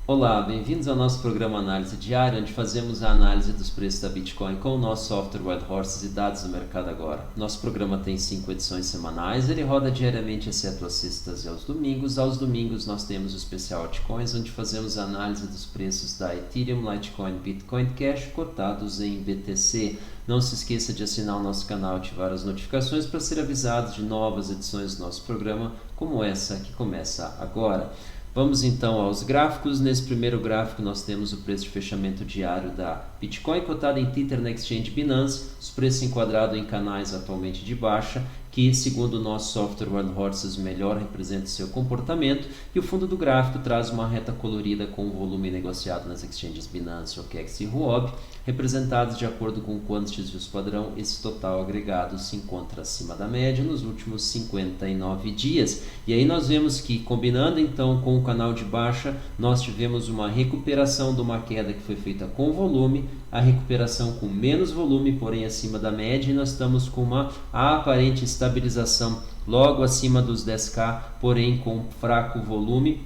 Olá, bem-vindos ao nosso programa Análise Diária, onde fazemos a análise dos preços da Bitcoin com o nosso software Wild Horses e dados do mercado agora. Nosso programa tem 5 edições semanais, ele roda diariamente, exceto às sextas e aos domingos. Aos domingos nós temos o especial Altcoins, onde fazemos a análise dos preços da Ethereum, Litecoin, Bitcoin Cash cotados em BTC. Não se esqueça de assinar o nosso canal e ativar as notificações para ser avisado de novas edições do nosso programa, como essa que começa agora. Vamos então aos gráficos. Nesse primeiro gráfico nós temos o preço de fechamento diário da Bitcoin cotada em Tether na Exchange Binance, os preços enquadrados em canais atualmente de baixa, que segundo o nosso software Wild Horses melhor representa o seu comportamento, e o fundo do gráfico traz uma reta colorida com o volume negociado nas exchanges Binance, OKEx e Huobi, representados de acordo com o Quantitative Views padrão. Esse total agregado se encontra acima da média nos últimos 59 dias. E aí nós vemos que, combinando então com o canal de baixa, nós tivemos uma recuperação de uma queda que foi feita com volume, a recuperação com menos volume, porém acima da média, e nós estamos com uma aparente estabilização logo acima dos 10k, porém com fraco volume.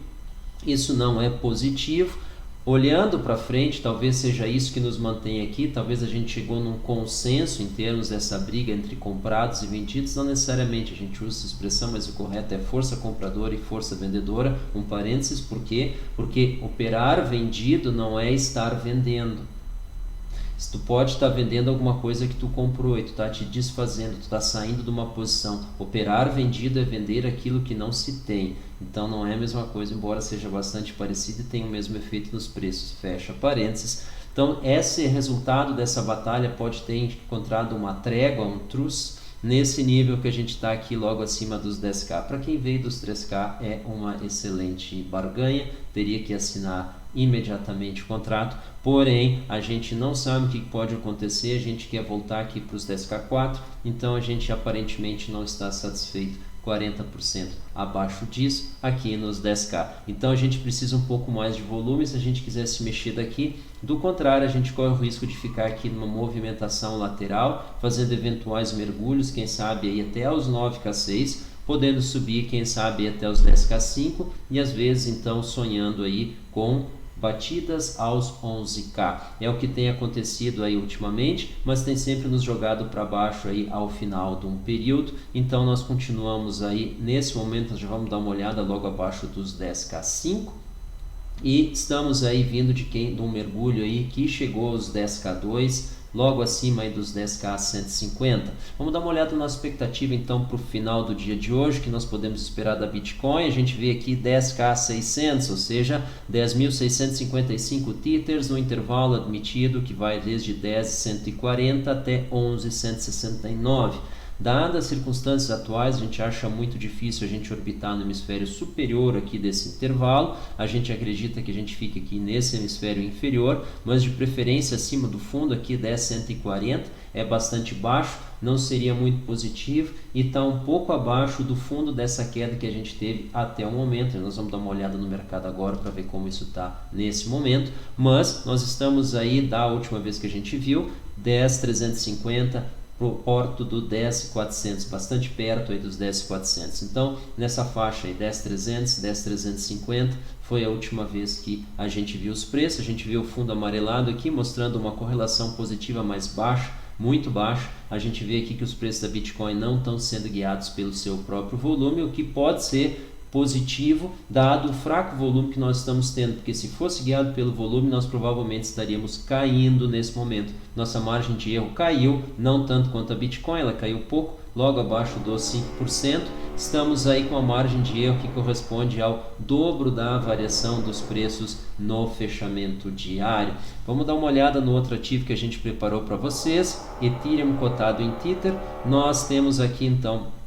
Isso não é positivo. Olhando para frente, talvez seja isso que nos mantém aqui. Talvez a gente chegou num consenso em termos dessa briga entre comprados e vendidos. Não necessariamente a gente usa essa expressão, mas o correto é força compradora e força vendedora. Um parênteses, por quê? Porque operar vendido não é estar vendendo. Tu pode estar vendendo alguma coisa que tu comprou e tu está te desfazendo, tu está saindo de uma posição. Operar vendido é vender aquilo que não se tem. Então não é a mesma coisa, embora seja bastante parecido e tenha o mesmo efeito nos preços. Fecha parênteses. Então esse resultado dessa batalha pode ter encontrado uma trégua, um truce, nesse nível que a gente está aqui logo acima dos 10k. Para quem veio dos 3k é uma excelente barganha, teria que assinar imediatamente o contrato, porém a gente não sabe o que pode acontecer, a gente quer voltar aqui para os 10k4, então a gente aparentemente não está satisfeito 40% abaixo disso aqui nos 10k. Então a gente precisa um pouco mais de volume se a gente quiser se mexer daqui. Do contrário, a gente corre o risco de ficar aqui numa movimentação lateral, fazendo eventuais mergulhos, quem sabe aí até os 9k6, podendo subir, quem sabe até os 10k5, e às vezes então sonhando aí com batidas aos 11k. É o que tem acontecido aí ultimamente, mas tem sempre nos jogado para baixo aí ao final de um período. Então nós continuamos aí, nesse momento nós já vamos dar uma olhada logo abaixo dos 10k5. E estamos aí vindo de um mergulho aí que chegou aos 10k2, logo acima aí dos 10k 150. Vamos dar uma olhada na expectativa então para o final do dia de hoje, que nós podemos esperar da Bitcoin. A gente vê aqui 10k 600, ou seja, 10.655 tethers no intervalo admitido, que vai desde 10.140 até 11.169. Dadas as circunstâncias atuais, a gente acha muito difícil a gente orbitar no hemisfério superior aqui desse intervalo. A gente acredita que a gente fique aqui nesse hemisfério inferior, mas de preferência acima do fundo aqui 10.140, é bastante baixo, não seria muito positivo, e está um pouco abaixo do fundo dessa queda que a gente teve até o momento. Nós vamos dar uma olhada no mercado agora para ver como isso está nesse momento, mas nós estamos aí da última vez que a gente viu, 10.350, porto do 10.400, bastante perto aí dos 10.400. Então, nessa faixa aí, 10.300, 10.350, foi a última vez que a gente viu os preços. A gente viu o fundo amarelado aqui, mostrando uma correlação positiva mais baixa, muito baixa. A gente vê aqui que os preços da Bitcoin não estão sendo guiados pelo seu próprio volume, o que pode ser positivo, dado o fraco volume que nós estamos tendo, porque se fosse guiado pelo volume, nós provavelmente estaríamos caindo nesse momento. Nossa margem de erro caiu, não tanto quanto a Bitcoin, ela caiu pouco, logo abaixo dos 5%. Estamos aí com a margem de erro que corresponde ao dobro da variação dos preços no fechamento diário. Vamos dar uma olhada no outro ativo que a gente preparou para vocês, Ethereum cotado em Tether. Nós temos aqui então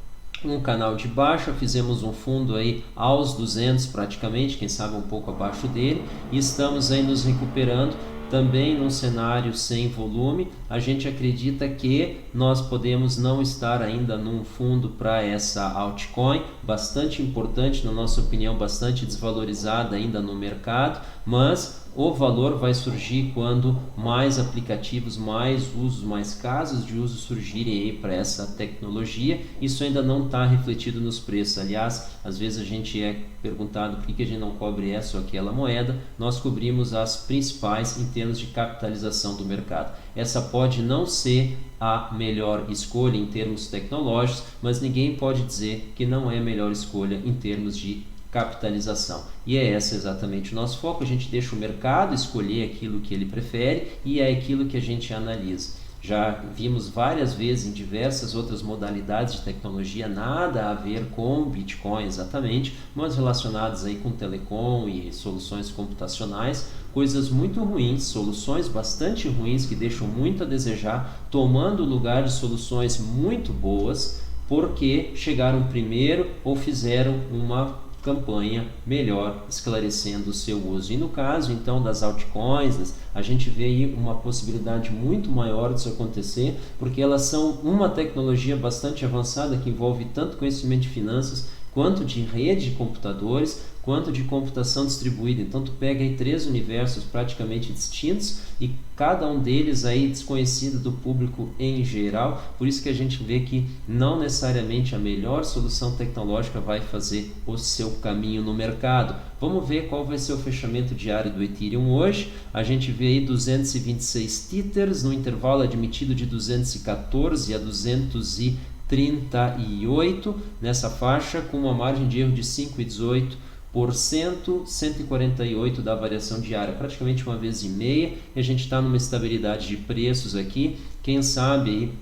um canal de baixa, fizemos um fundo aí aos 200 praticamente, quem sabe um pouco abaixo dele, e estamos aí nos recuperando também num cenário sem volume. A gente acredita que nós podemos não estar ainda num fundo para essa altcoin, bastante importante, na nossa opinião, bastante desvalorizada ainda no mercado, mas o valor vai surgir quando mais aplicativos, mais usos, mais casos de uso surgirem aí para essa tecnologia. Isso ainda não está refletido nos preços. Aliás, às vezes a gente é perguntado por que a gente não cobre essa ou aquela moeda. Nós cobrimos as principais em termos de capitalização do mercado. Essa pode não ser a melhor escolha em termos tecnológicos, mas ninguém pode dizer que não é a melhor escolha em termos de capitalização. E é esse exatamente o nosso foco. A gente deixa o mercado escolher aquilo que ele prefere e é aquilo que a gente analisa. Já vimos várias vezes em diversas outras modalidades de tecnologia, nada a ver com Bitcoin exatamente, mas relacionadas aí com telecom e soluções computacionais, coisas muito ruins, soluções bastante ruins que deixam muito a desejar, tomando o lugar de soluções muito boas, porque chegaram primeiro ou fizeram uma campanha melhor esclarecendo o seu uso. E no caso então das altcoins, a gente vê aí uma possibilidade muito maior disso acontecer, porque elas são uma tecnologia bastante avançada que envolve tanto conhecimento de finanças quanto de rede de computadores, quanto de computação distribuída. Então tu pega aí 3 universos praticamente distintos e cada um deles aí desconhecido do público em geral. Por isso que a gente vê que não necessariamente a melhor solução tecnológica vai fazer o seu caminho no mercado. Vamos ver qual vai ser o fechamento diário do Ethereum hoje. A gente vê aí 226 tethers no intervalo admitido de 214 a 238 nessa faixa, com uma margem de erro de 5,18%, 148 da variação diária, praticamente uma vez e meia, e a gente está numa estabilidade de preços aqui. Quem sabe aí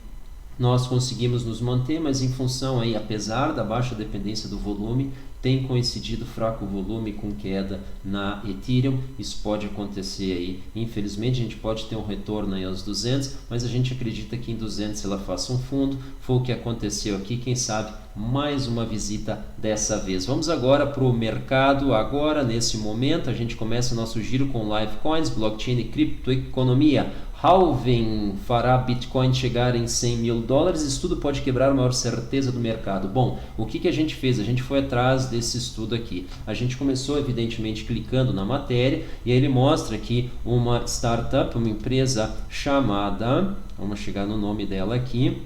nós conseguimos nos manter, mas em função aí, apesar da baixa dependência do volume, tem coincidido fraco volume com queda na Ethereum. Isso pode acontecer aí, infelizmente a gente pode ter um retorno aí aos 200, mas a gente acredita que em 200 ela faça um fundo. Foi o que aconteceu aqui, quem sabe mais uma visita dessa vez. Vamos agora para o mercado. Agora, nesse momento, a gente começa o nosso giro com Livecoins, blockchain e criptoeconomia. Halving fará Bitcoin chegar em 100 mil dólares. Estudo pode quebrar a maior certeza do mercado. Bom, o que a gente fez? A gente foi atrás desse estudo aqui. A gente começou, evidentemente, clicando na matéria e aí ele mostra aqui uma startup, uma empresa chamada, vamos chegar no nome dela aqui,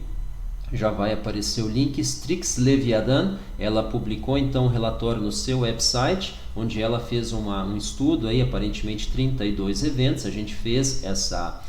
já vai aparecer o link, Strix Leviathan. Ela publicou então um relatório no seu website, onde ela fez um estudo, aí, aparentemente 32 eventos. A gente fez essa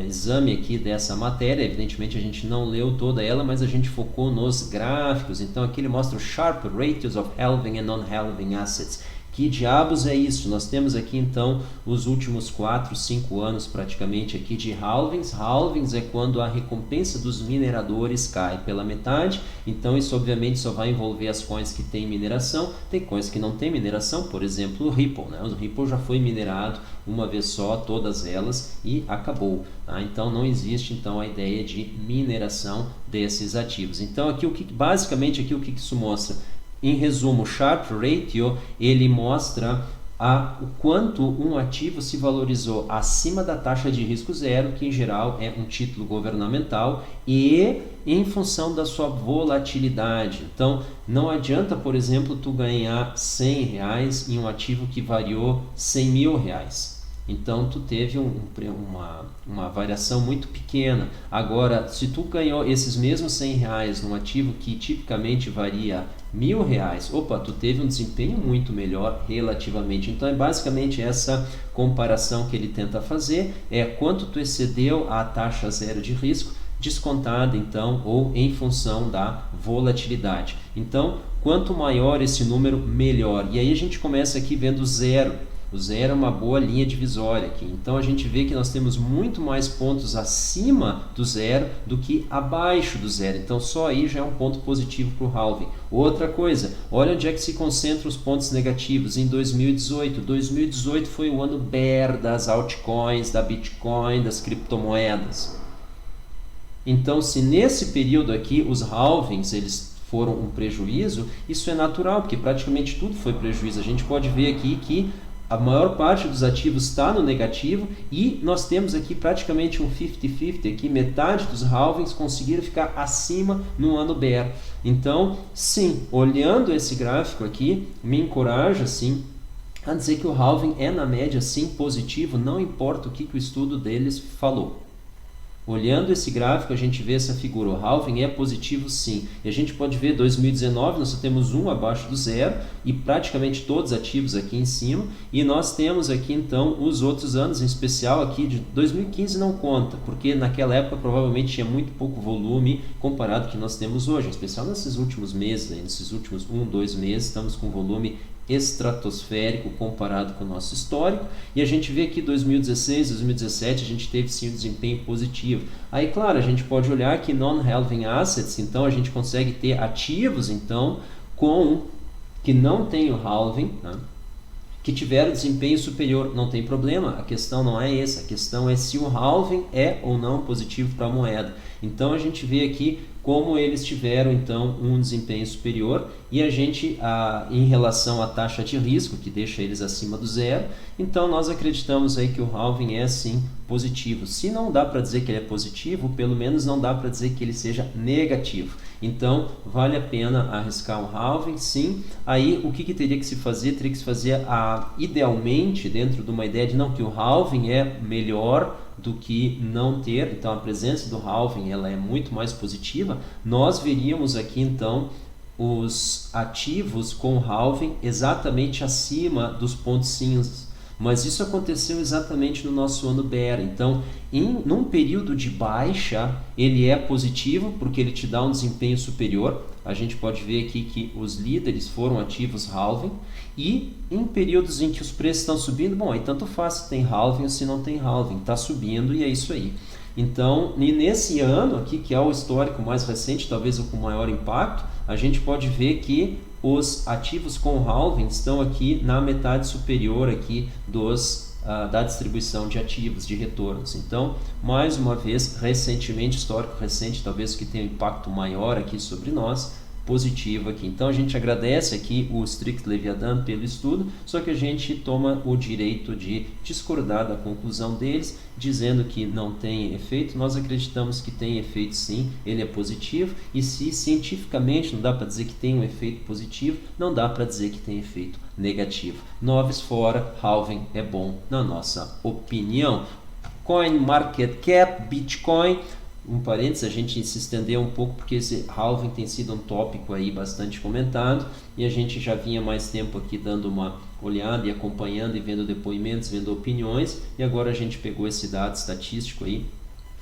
exame aqui dessa matéria. Evidentemente a gente não leu toda ela, mas a gente focou nos gráficos. Então aqui ele mostra o Sharpe Ratios of Halving and Non-Halving Assets. Que diabos é isso? Nós temos aqui então os últimos 4, 5 anos praticamente aqui de halvings. Halvings é quando a recompensa dos mineradores cai pela metade. Então isso obviamente só vai envolver as coins que têm mineração. Tem coins que não têm mineração, por exemplo o Ripple, né? O Ripple já foi minerado uma vez só, todas elas, e acabou, tá? Então não existe então a ideia de mineração desses ativos. Então aqui basicamente aqui o que isso mostra? Em resumo, o Sharpe Ratio, ele mostra o quanto um ativo se valorizou acima da taxa de risco zero, que em geral é um título governamental, e em função da sua volatilidade. Então, não adianta, por exemplo, tu ganhar R$100 em um ativo que variou R$100 mil. Então tu teve uma variação muito pequena. Agora, se tu ganhou esses mesmos R$100 num ativo que tipicamente varia R$1.000, opa, tu teve um desempenho muito melhor relativamente. Então é basicamente essa comparação que ele tenta fazer, é quanto tu excedeu a taxa zero de risco, descontada então ou em função da volatilidade. Então, quanto maior esse número, melhor. E aí a gente começa aqui vendo zero. O zero é uma boa linha divisória aqui. Então a gente vê que nós temos muito mais pontos acima do zero do que abaixo do zero. Então só aí já é um ponto positivo para o halving. Outra coisa, olha onde é que se concentram os pontos negativos. Em 2018. 2018 foi o ano bear das altcoins, da Bitcoin, das criptomoedas. Então se nesse período aqui os halvings eles foram um prejuízo, isso é natural, porque praticamente tudo foi prejuízo. A gente pode ver aqui que a maior parte dos ativos está no negativo e nós temos aqui praticamente um 50-50, aqui metade dos halvings conseguiram ficar acima no ano bear. Então, sim, olhando esse gráfico aqui, me encoraja sim a dizer que o halving é na média sim positivo, não importa o que o estudo deles falou. Olhando esse gráfico, a gente vê essa figura, o halving é positivo sim. E a gente pode ver 2019, nós só temos um abaixo do zero e praticamente todos ativos aqui em cima. E nós temos aqui então os outros anos, em especial aqui de 2015 não conta, porque naquela época provavelmente tinha muito pouco volume comparado ao que nós temos hoje. Em especial nesses últimos meses, nesses últimos 2 meses, estamos com volume estratosférico comparado com o nosso histórico, e a gente vê que 2016, 2017 a gente teve sim um desempenho positivo. Aí claro, a gente pode olhar que non-halving assets, então a gente consegue ter ativos então com que não tem o halving, né, que tiveram desempenho superior, não tem problema, a questão não é essa, a questão é se o halving é ou não positivo para a moeda. Então a gente vê aqui como eles tiveram então um desempenho superior, e a gente, em relação à taxa de risco, que deixa eles acima do zero, então nós acreditamos aí que o halving é sim positivo. Se não dá para dizer que ele é positivo, pelo menos não dá para dizer que ele seja negativo. Então vale a pena arriscar um halving, sim. Aí o que teria que se fazer? Teria que se fazer idealmente dentro de uma ideia de não, que o halving é melhor do que não ter, então a presença do halving ela é muito mais positiva. Nós veríamos aqui então os ativos com halving exatamente acima dos pontos cinzas, mas isso aconteceu exatamente no nosso ano bear. Então num período de baixa ele é positivo porque ele te dá um desempenho superior. A gente pode ver aqui que os líderes foram ativos halving, e em períodos em que os preços estão subindo, bom, aí tanto faz se tem halving ou se não tem halving, está subindo e é isso aí. Então, nesse ano aqui, que é o histórico mais recente, talvez o com maior impacto, a gente pode ver que os ativos com halving estão aqui na metade superior aqui da distribuição de ativos, de retornos. Então, mais uma vez, recentemente, histórico recente, talvez que tenha um impacto maior aqui sobre nós, positivo aqui. Então a gente agradece aqui o Strict Leviathan pelo estudo, só que a gente toma o direito de discordar da conclusão deles, dizendo que não tem efeito. Nós acreditamos que tem efeito sim, ele é positivo, e se cientificamente não dá para dizer que tem um efeito positivo, não dá para dizer que tem efeito negativo. Noves fora, halving é bom na nossa opinião. CoinMarketCap, Bitcoin, um parênteses, a gente se estendeu um pouco porque esse halving tem sido um tópico aí bastante comentado, e a gente já vinha mais tempo aqui dando uma olhada e acompanhando e vendo depoimentos, vendo opiniões, e agora a gente pegou esse dado estatístico aí,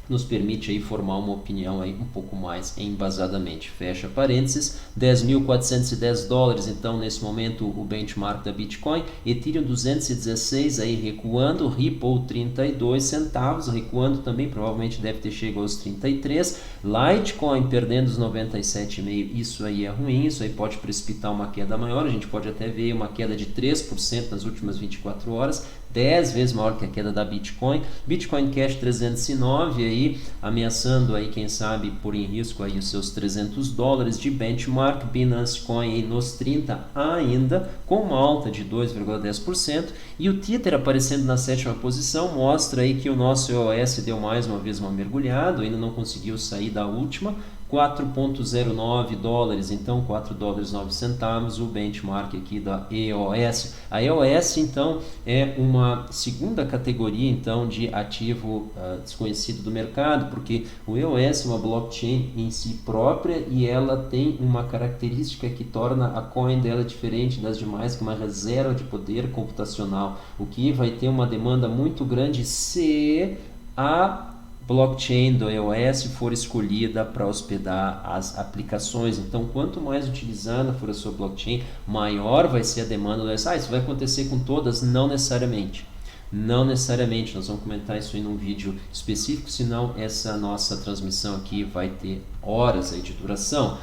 nos permite aí formar uma opinião aí um pouco mais embasadamente. Fecha parênteses, 10.410 dólares, então nesse momento o benchmark da Bitcoin, Ethereum 216 aí recuando, Ripple 32 centavos, recuando também, provavelmente deve ter chegado aos 33, Litecoin perdendo os 97,5, isso aí é ruim, isso aí pode precipitar uma queda maior, a gente pode até ver uma queda de 3% nas últimas 24 horas, 10 vezes maior que a queda da Bitcoin. Bitcoin Cash 309 aí, ameaçando aí, quem sabe, pôr em risco aí os seus 300 dólares de benchmark. Binance Coin aí nos 30 ainda, com uma alta de 2,10%. E o Tether aparecendo na 7ª posição, mostra aí que o nosso EOS deu mais uma vez uma mergulhada, ainda não conseguiu sair da última. 4,09 dólares, então 4 dólares 9 centavos, o benchmark aqui da EOS. A EOS então é uma segunda categoria então de ativo desconhecido do mercado, porque o EOS é uma blockchain em si própria e ela tem uma característica que torna a coin dela diferente das demais, que é uma reserva de poder computacional, o que vai ter uma demanda muito grande se a blockchain do EOS for escolhida para hospedar as aplicações. Então, quanto mais utilizada for a sua blockchain, maior vai ser a demanda do EOS. Isso vai acontecer com todas? Não necessariamente. Não necessariamente, nós vamos comentar isso aí num vídeo específico, senão essa nossa transmissão aqui vai ter horas aí de duração.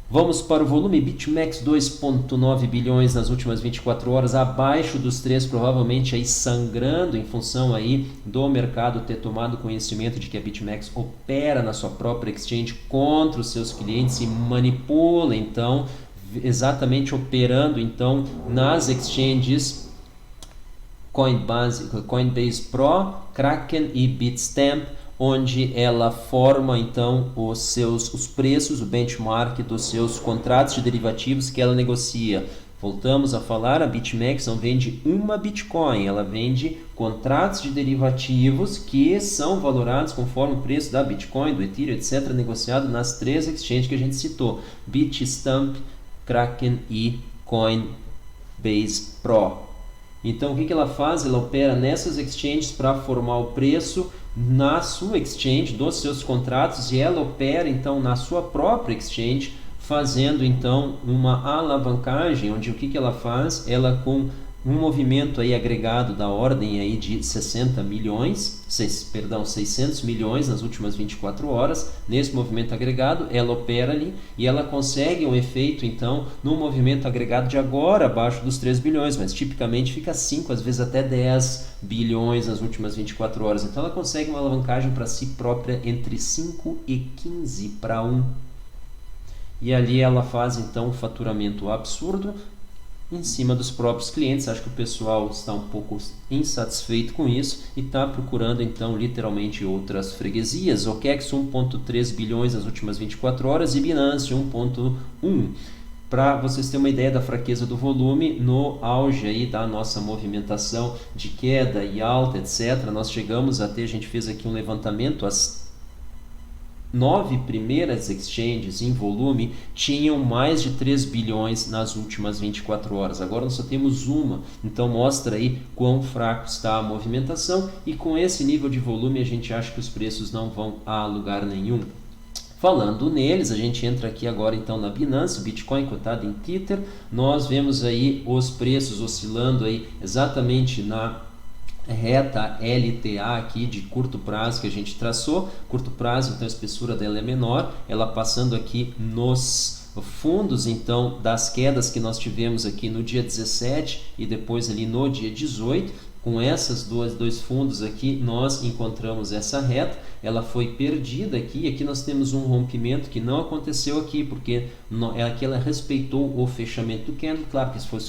Vamos para o volume. BitMEX 2,9 bilhões nas últimas 24 horas, abaixo dos 3, provavelmente aí sangrando em função aí do mercado ter tomado conhecimento de que a BitMEX opera na sua própria exchange contra os seus clientes e manipula, então, exatamente operando então nas exchanges Coinbase Pro, Kraken e Bitstamp, onde ela forma então os preços, o benchmark dos seus contratos de derivativos que ela negocia Voltamos a falar, a BitMEX não vende uma Bitcoin, ela vende contratos de derivativos que são valorados conforme o preço da Bitcoin, do Ethereum, etc., negociado nas 3 exchanges que a gente citou, Bitstamp, Kraken e Coinbase Pro. Então, o que ela faz? Ela opera nessas exchanges para formar o preço na sua exchange dos seus contratos e ela opera, então, na sua própria exchange, fazendo então uma alavancagem, onde o que ela faz? Ela com um movimento aí agregado da ordem aí de 600 milhões nas últimas 24 horas, nesse movimento agregado, ela opera ali e ela consegue um efeito então no movimento agregado de agora abaixo dos 3 bilhões, mas tipicamente fica 5, às vezes até 10 bilhões nas últimas 24 horas. Então ela consegue uma alavancagem para si própria entre 5 e 15 para 1. E ali ela faz então um faturamento absurdo em cima dos próprios clientes. Acho que o pessoal está um pouco insatisfeito com isso e está procurando então literalmente outras freguesias. OKEx 1.3 bilhões nas últimas 24 horas e Binance 1.1. Para vocês terem uma ideia da fraqueza do volume, no auge aí da nossa movimentação de queda e alta, etc., nós chegamos a ter, a gente fez aqui um levantamento, as 9 primeiras exchanges em volume tinham mais de 3 bilhões nas últimas 24 horas. Agora nós só temos uma, então mostra aí quão fraco está a movimentação e com esse nível de volume a gente acha que os preços não vão a lugar nenhum. Falando neles, a gente entra aqui agora então na Binance, o Bitcoin cotado em Tether, nós vemos aí os preços oscilando aí exatamente na reta LTA aqui de curto prazo que a gente traçou. Curto prazo, então a espessura dela é menor, ela passando aqui nos fundos então das quedas que nós tivemos aqui no dia 17 e depois ali no dia 18. Com essas dois fundos aqui, nós encontramos essa reta, ela foi perdida aqui, aqui nós temos um rompimento que não aconteceu aqui, porque aqui ela respeitou o fechamento do candle, claro que esse foi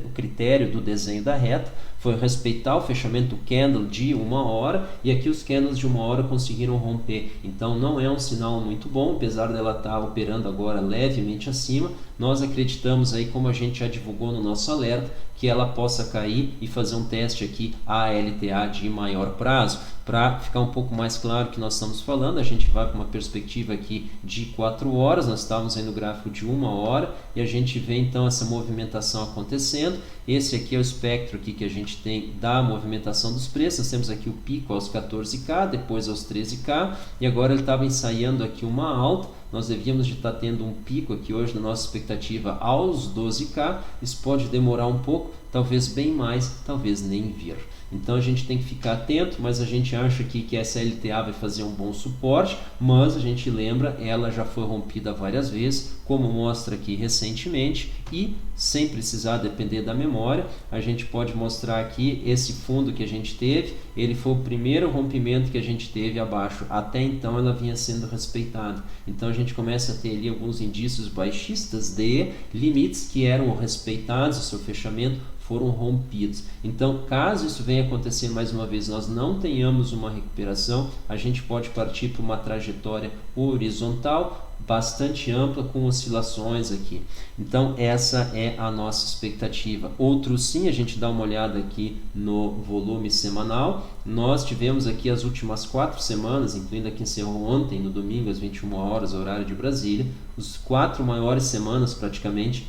o critério do desenho da reta, foi respeitar o fechamento do candle de 1 hora, e aqui os candles de 1 hora conseguiram romper, então não é um sinal muito bom, apesar dela estar operando agora levemente acima, nós acreditamos aí, como a gente já divulgou no nosso alerta, que ela possa cair e fazer um teste aqui ALTA de maior prazo. Para ficar um pouco mais claro o que nós estamos falando, a gente vai para uma perspectiva aqui de 4 horas, nós estávamos aí no gráfico de 1 hora e a gente vê então essa movimentação acontecendo. Esse aqui é o espectro aqui que a gente tem da movimentação dos preços, nós temos aqui o pico aos 14K, depois aos 13K e agora ele estava ensaiando aqui uma alta. Nós devíamos de estar tendo um pico aqui hoje na nossa expectativa aos 12K, isso pode demorar um pouco, talvez bem mais, talvez nem vir. Então a gente tem que ficar atento, mas a gente acha aqui que essa LTA vai fazer um bom suporte, mas a gente lembra, ela já foi rompida várias vezes, como mostra aqui recentemente, e sem precisar depender da memória, a gente pode mostrar aqui esse fundo que a gente teve, ele foi o primeiro rompimento que a gente teve abaixo, até então ela vinha sendo respeitada. Então a gente começa a ter ali alguns indícios baixistas de limites que eram respeitados, o seu fechamento foram rompidos. Então, caso isso venha acontecer mais uma vez, nós não tenhamos uma recuperação, a gente pode partir para uma trajetória horizontal bastante ampla com oscilações aqui. Então, essa é a nossa expectativa. Outro sim, a gente dá uma olhada aqui no volume semanal. Nós tivemos aqui as últimas 4 semanas, incluindo a que encerrou ontem, no domingo, às 21 horas, horário de Brasília, os 4 maiores semanas praticamente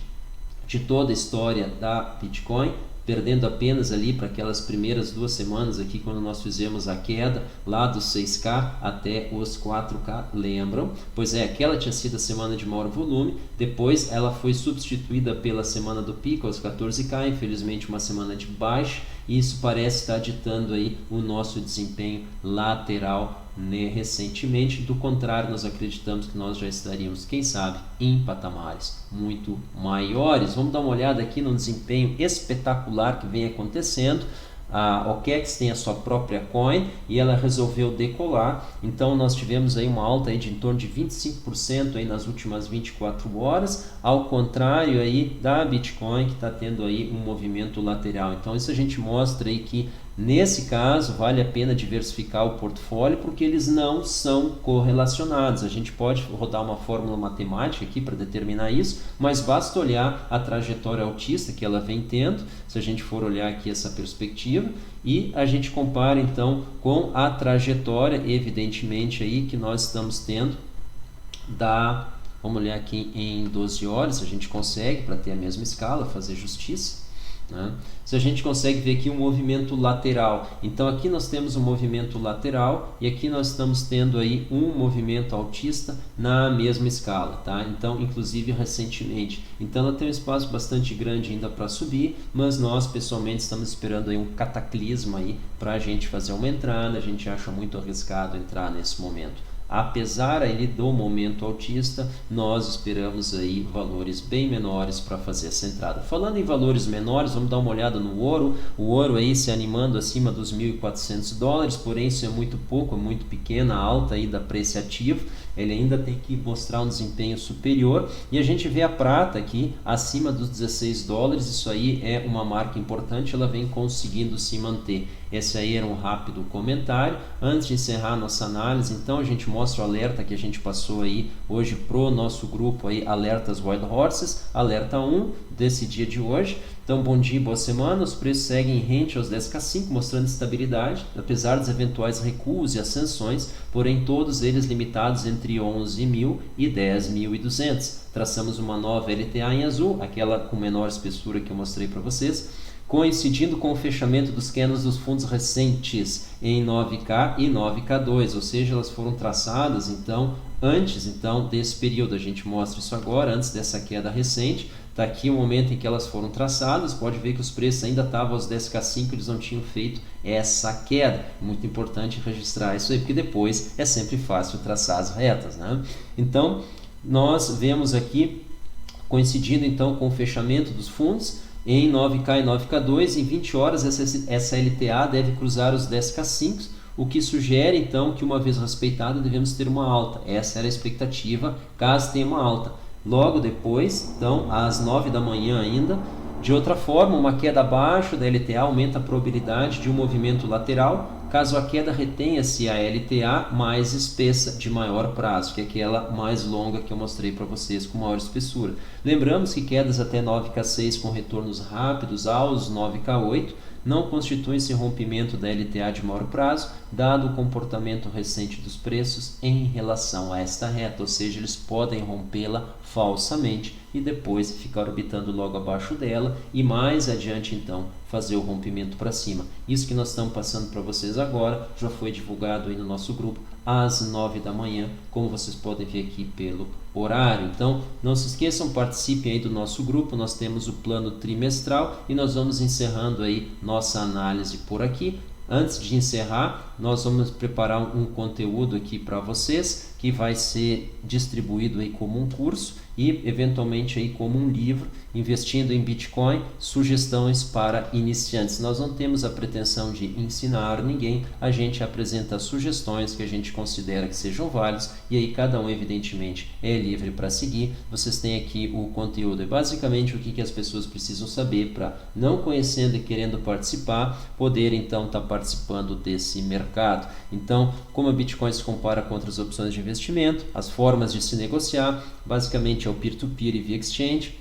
de toda a história da Bitcoin, perdendo apenas ali para aquelas primeiras 2 semanas aqui, quando nós fizemos a queda lá dos 6K até os 4K, lembram? Pois é, aquela tinha sido a semana de maior volume, depois ela foi substituída pela semana do pico aos 14K, infelizmente uma semana de baixa, e isso parece estar ditando aí o nosso desempenho lateral recentemente. Do contrário, nós acreditamos que nós já estaríamos, quem sabe, em patamares muito maiores. Vamos dar uma olhada aqui no desempenho espetacular que vem acontecendo. A OKEx tem a sua própria coin e ela resolveu decolar, então nós tivemos aí uma alta aí de em torno de 25% aí nas últimas 24 horas, ao contrário aí da Bitcoin, que está tendo aí um movimento lateral. Então isso a gente mostra aí que Nesse caso, vale a pena diversificar o portfólio porque eles não são correlacionados. A gente pode rodar uma fórmula matemática aqui para determinar isso, mas basta olhar a trajetória altista que ela vem tendo, se a gente for olhar aqui essa perspectiva, e a gente compara então com a trajetória, evidentemente, aí que nós estamos tendo vamos olhar aqui em 12 horas, se a gente consegue, para ter a mesma escala, fazer justiça. Se a gente consegue ver aqui um movimento lateral, então aqui nós temos um movimento lateral e aqui nós estamos tendo aí um movimento altista na mesma escala, tá? Então, inclusive recentemente, então ela tem um espaço bastante grande ainda para subir, mas nós pessoalmente estamos esperando aí um cataclisma aí para a gente fazer uma entrada. A gente acha muito arriscado entrar nesse momento. Apesar aí do momento altista, nós esperamos aí valores bem menores para fazer essa entrada. Falando em valores menores, vamos dar uma olhada no ouro. O ouro aí se animando acima dos $1.400, porém isso é muito pouco, é muito pequena a alta aí da apreciativa. Ele ainda tem que mostrar um desempenho superior. E a gente vê a prata aqui acima dos $16. Isso aí é uma marca importante, ela vem conseguindo se manter. Esse aí era um rápido comentário. Antes de encerrar a nossa análise, então a gente mostra o alerta que a gente passou aí hoje pro nosso grupo aí, Alertas Wild Horses, alerta 1 desse dia de hoje. Então, bom dia, boa semana. Os preços seguem rente aos 10K5, mostrando estabilidade, apesar dos eventuais recuos e ascensões, porém todos eles limitados entre 11.000 e 10.200. Traçamos uma nova LTA em azul, aquela com menor espessura que eu mostrei para vocês, coincidindo com o fechamento dos candles dos fundos recentes em 9K e 9K2, ou seja, elas foram traçadas então antes desse período. A gente mostra isso agora, antes dessa queda recente. Está aqui o momento em que elas foram traçadas. Pode ver que os preços ainda estavam aos 10K5, eles não tinham feito essa queda. Muito importante registrar isso aí, porque depois é sempre fácil traçar as retas, né? Então, nós vemos aqui, coincidindo então com o fechamento dos fundos, em 9K e 9K2, em 20 horas essa LTA deve cruzar os 10K5, o que sugere então que uma vez respeitada devemos ter uma alta. Essa era a expectativa, caso tenha uma alta. Logo depois, então às 9 da manhã ainda, de outra forma, uma queda abaixo da LTA aumenta a probabilidade de um movimento lateral, caso a queda retenha-se a LTA mais espessa, de maior prazo, que é aquela mais longa que eu mostrei para vocês com maior espessura. Lembramos que quedas até 9K6 com retornos rápidos aos 9K8 não constituem esse rompimento da LTA de maior prazo, dado o comportamento recente dos preços em relação a esta reta, ou seja, eles podem rompê-la falsamente e depois ficar orbitando logo abaixo dela e mais adiante então fazer o rompimento para cima. Isso que nós estamos passando para vocês agora já foi divulgado aí no nosso grupo às 9 da manhã, como vocês podem ver aqui pelo horário. Então não se esqueçam, participem aí do nosso grupo. Nós temos o plano trimestral e nós vamos encerrando aí nossa análise por aqui. Antes de encerrar, nós vamos preparar um conteúdo aqui para vocês que vai ser distribuído aí como um curso e eventualmente aí como um livro, investindo em Bitcoin, sugestões para iniciantes. Nós não temos a pretensão de ensinar ninguém, a gente apresenta sugestões que a gente considera que sejam válidas e aí cada um evidentemente é livre para seguir. Vocês têm aqui o conteúdo, é basicamente o que as pessoas precisam saber para, não conhecendo e querendo participar, poder então estar participando desse mercado. Então, como a Bitcoin se compara com outras opções de investimento, as formas de se negociar, basicamente é o peer-to-peer e via exchange.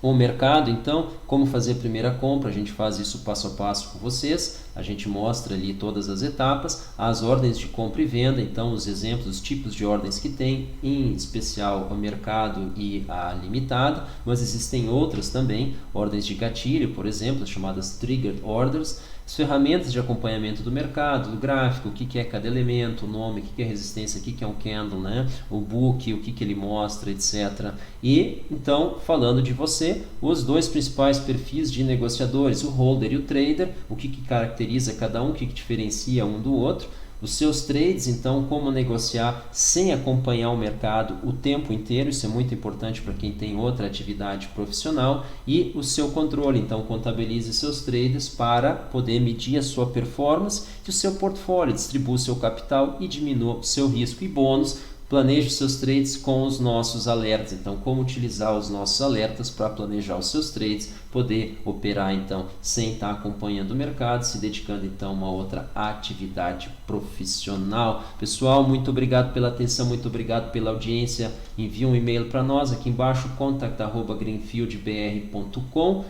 O mercado, então, como fazer a primeira compra, a gente faz isso passo a passo com vocês, a gente mostra ali todas as etapas, as ordens de compra e venda, então os exemplos, os tipos de ordens que tem, em especial o mercado e a limitada, mas existem outras também, ordens de gatilho, por exemplo, chamadas triggered orders, as ferramentas de acompanhamento do mercado, do gráfico, o que é cada elemento, o nome, o que é resistência, o que é um candle, né? O book, o que ele mostra, etc. E, então, falando de você, os dois principais perfis de negociadores, o holder e o trader, o que caracteriza cada um, o que diferencia um do outro, os seus trades, então, como negociar sem acompanhar o mercado o tempo inteiro, isso é muito importante para quem tem outra atividade profissional, e o seu controle, então contabilize seus trades para poder medir a sua performance e o seu portfólio, distribua o seu capital e diminua o seu risco. E bônus, planeje os seus trades com os nossos alertas. Então, como utilizar os nossos alertas para planejar os seus trades, poder operar então sem estar acompanhando o mercado, se dedicando então a uma outra atividade profissional. Pessoal, muito obrigado pela atenção, muito obrigado pela audiência. Envie um e-mail para nós aqui embaixo, contact@greenfieldbr.com,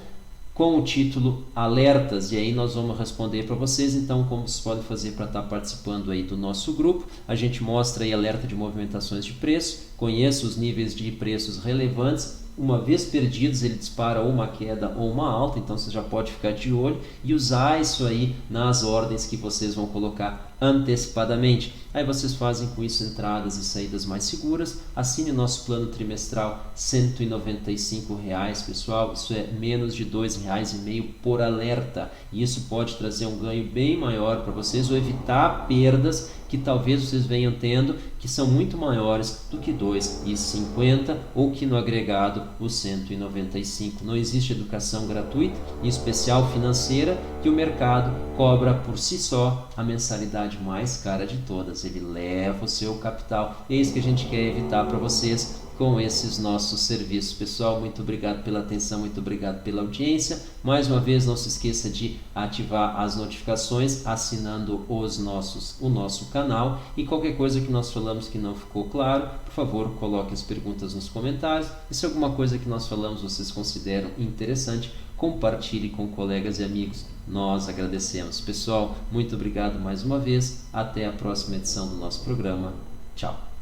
com o título Alertas, e aí nós vamos responder para vocês. Então, como vocês podem fazer para estar participando aí do nosso grupo? A gente mostra aí alerta de movimentações de preço, conheça os níveis de preços relevantes. Uma vez perdidos, ele dispara ou uma queda ou uma alta, então você já pode ficar de olho e usar isso aí nas ordens que vocês vão colocar antecipadamente. Aí vocês fazem com isso entradas e saídas mais seguras. Assine o nosso plano trimestral, R$ 195, pessoal. Isso é menos de R$ 2,5 por alerta. E isso pode trazer um ganho bem maior para vocês ou evitar perdas que talvez vocês venham tendo, que são muito maiores do que R$ 2,50 ou que no agregado os 195. Não existe educação gratuita, em especial financeira, que o mercado cobra por si só a mensalidade mais cara de todas. Ele leva o seu capital. É isso que a gente quer evitar para vocês com esses nossos serviços. Pessoal, muito obrigado pela atenção, muito obrigado pela audiência. Mais uma vez, não se esqueça de ativar as notificações assinando o nosso canal, e qualquer coisa que nós falamos que não ficou claro, por favor, coloque as perguntas nos comentários, e se alguma coisa que nós falamos vocês consideram interessante, compartilhe com colegas e amigos. Nós agradecemos. Pessoal, muito obrigado mais uma vez. Até a próxima edição do nosso programa. Tchau.